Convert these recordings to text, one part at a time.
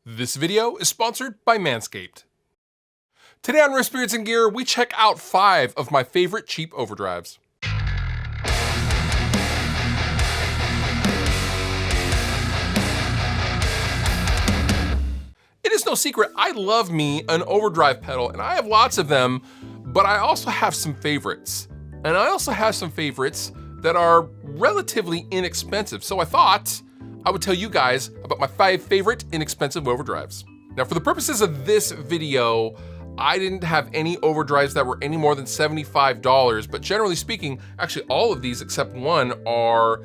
This video is sponsored by Manscaped. Today on Riffs, Beards, and Gear, we check out 5 of my favorite cheap overdrives. It is no secret, I love me an overdrive pedal, and I have lots of them, but I also have some favorites. And I also have some favorites that are relatively inexpensive, so I thought I would tell you guys about my 5 favorite inexpensive overdrives. Now, for the purposes of this video, I didn't have any overdrives that were any more than $75, but generally speaking, actually all of these except one are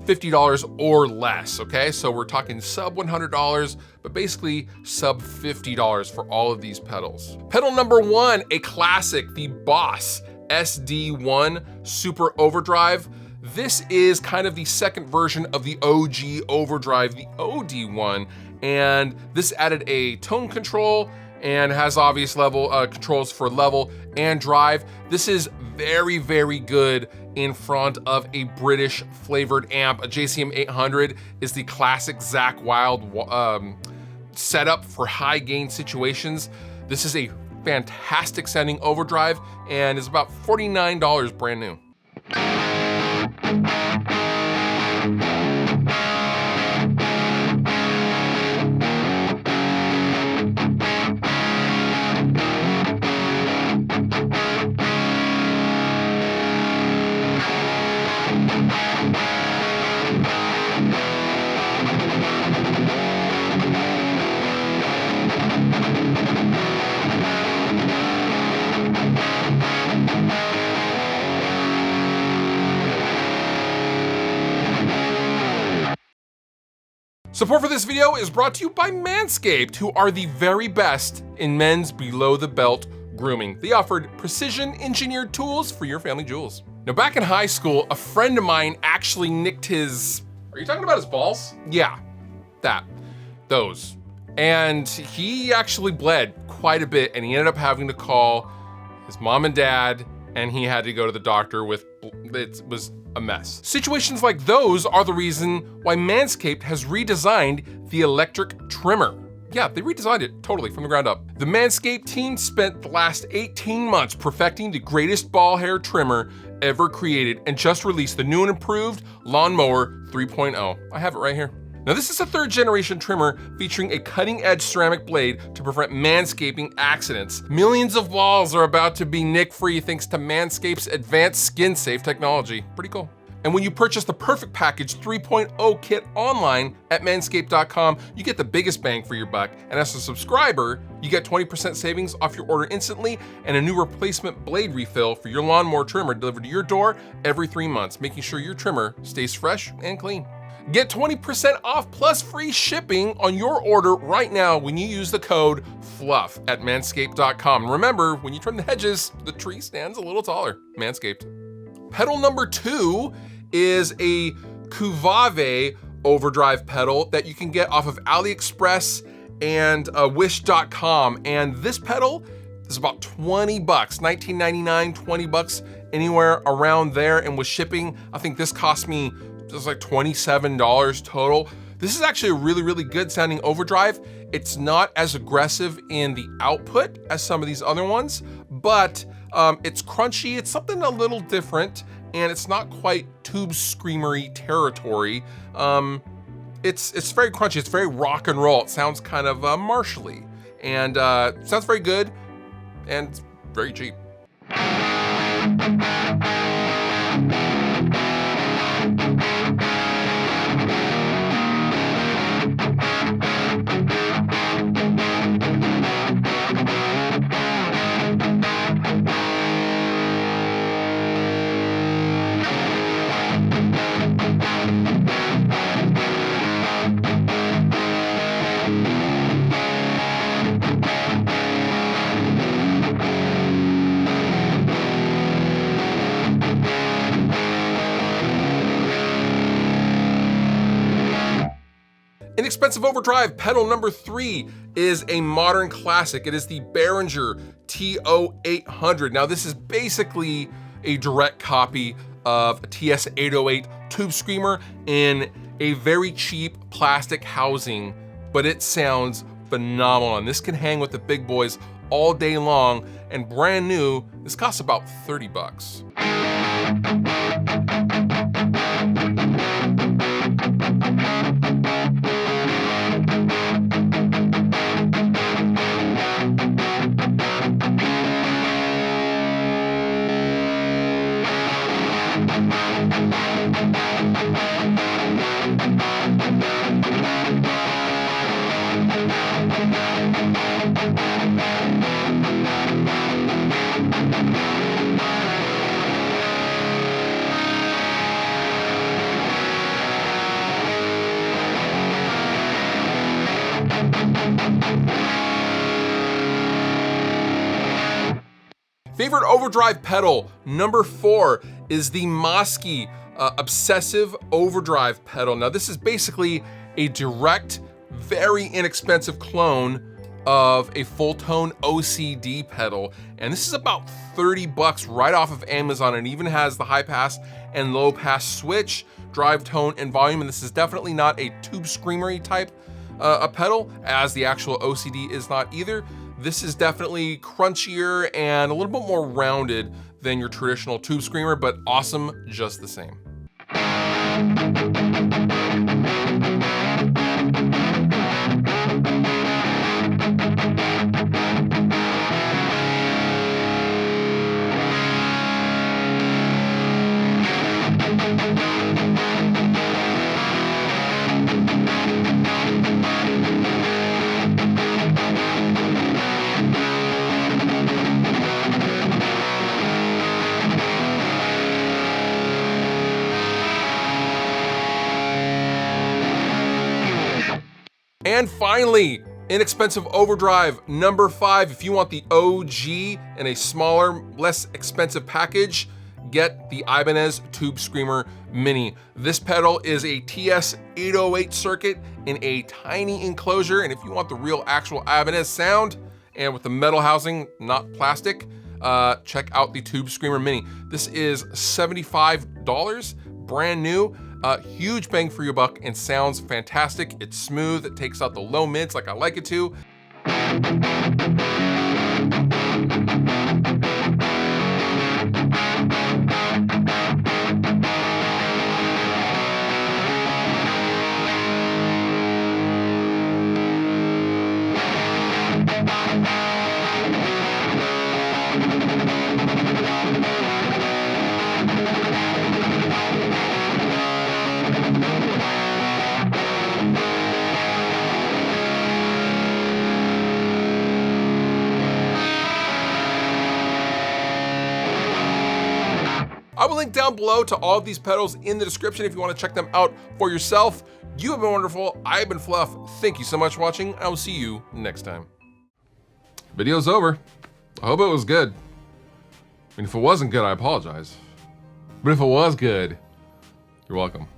$50 or less, okay? So we're talking sub $100, but basically sub $50 for all of these pedals. Pedal number 1, a classic, the Boss SD1 Super Overdrive. This is kind of the second version of the OG Overdrive, the OD1, and this added a tone control and has obvious level controls for level and drive. This is very, very good in front of a British flavored amp. A JCM 800 is the classic Zakk Wylde setup for high gain situations. This is a fantastic sounding overdrive and is about $49 brand new. Support for this video is brought to you by Manscaped, who are the very best in men's below-the-belt grooming. They offered precision-engineered tools for your family jewels. Now, back in high school, a friend of mine actually nicked his... Are you talking about his balls? Yeah, those. And he actually bled quite a bit, and he ended up having to call his mom and dad, and he had to go to the doctor with... It was a mess. Situations like those are the reason why Manscaped has redesigned the electric trimmer. Yeah, they redesigned it totally from the ground up. The Manscaped team spent the last 18 months perfecting the greatest ball hair trimmer ever created and just released the new and improved Lawnmower 3.0. I have it right here. Now, this is a 3rd generation trimmer featuring a cutting edge ceramic blade to prevent manscaping accidents. Millions of balls are about to be nick-free thanks to Manscaped's advanced skin-safe technology. Pretty cool. And when you purchase the Perfect Package 3.0 kit online at manscaped.com, you get the biggest bang for your buck. And as a subscriber, you get 20% savings off your order instantly and a new replacement blade refill for your lawnmower trimmer delivered to your door every 3 months, making sure your trimmer stays fresh and clean. Get 20% off plus free shipping on your order right now when you use the code FLUFF at manscaped.com. Remember, when you trim the hedges, the tree stands a little taller. Manscaped. Pedal number 2 is a Vevey overdrive pedal that you can get off of AliExpress and wish.com. And this pedal is about 20 bucks, $19.99, 20 bucks, anywhere around there. And with shipping, I think this cost me just like $27 total. This is actually a really, really good sounding overdrive. It's not as aggressive in the output as some of these other ones, but it's crunchy. It's something a little different, and it's not quite tube screamery territory. It's very crunchy. It's very rock and roll. It sounds kind of martially, and sounds very good and very cheap. Inexpensive overdrive pedal number 3 is a modern classic. It is the Barringer TO800. Now, this is basically a direct copy of a TS808 tube screamer in a very cheap plastic housing, but it sounds phenomenal, and this can hang with the big boys all day long, and brand new, this costs about 30 bucks. Favorite overdrive pedal, number 4, is the Maaske Obsessive Overdrive pedal. Now this is basically a direct, very inexpensive clone of a full tone OCD pedal, and this is about 30 bucks right off of Amazon, and even has the high pass and low pass switch, drive tone and volume, and this is definitely not a tube screamery type a pedal, as the actual OCD is not either. This is definitely crunchier and a little bit more rounded than your traditional tube screamer, but awesome just the same. And finally, inexpensive overdrive, number 5. If you want the OG in a smaller, less expensive package, get the Ibanez Tube Screamer Mini. This pedal is a TS808 circuit in a tiny enclosure, and if you want the real actual Ibanez sound, and with the metal housing, not plastic, check out the Tube Screamer Mini. This is $75, brand new. Huge bang for your buck, and sounds fantastic. It's smooth, it takes out the low mids like I like it to. I will link down below to all of these pedals in the description if you want to check them out for yourself. You have been wonderful. I have been Fluff. Thank you so much for watching. I will see you next time. Video's over. I hope it was good. I mean, if it wasn't good, I apologize. But if it was good, you're welcome.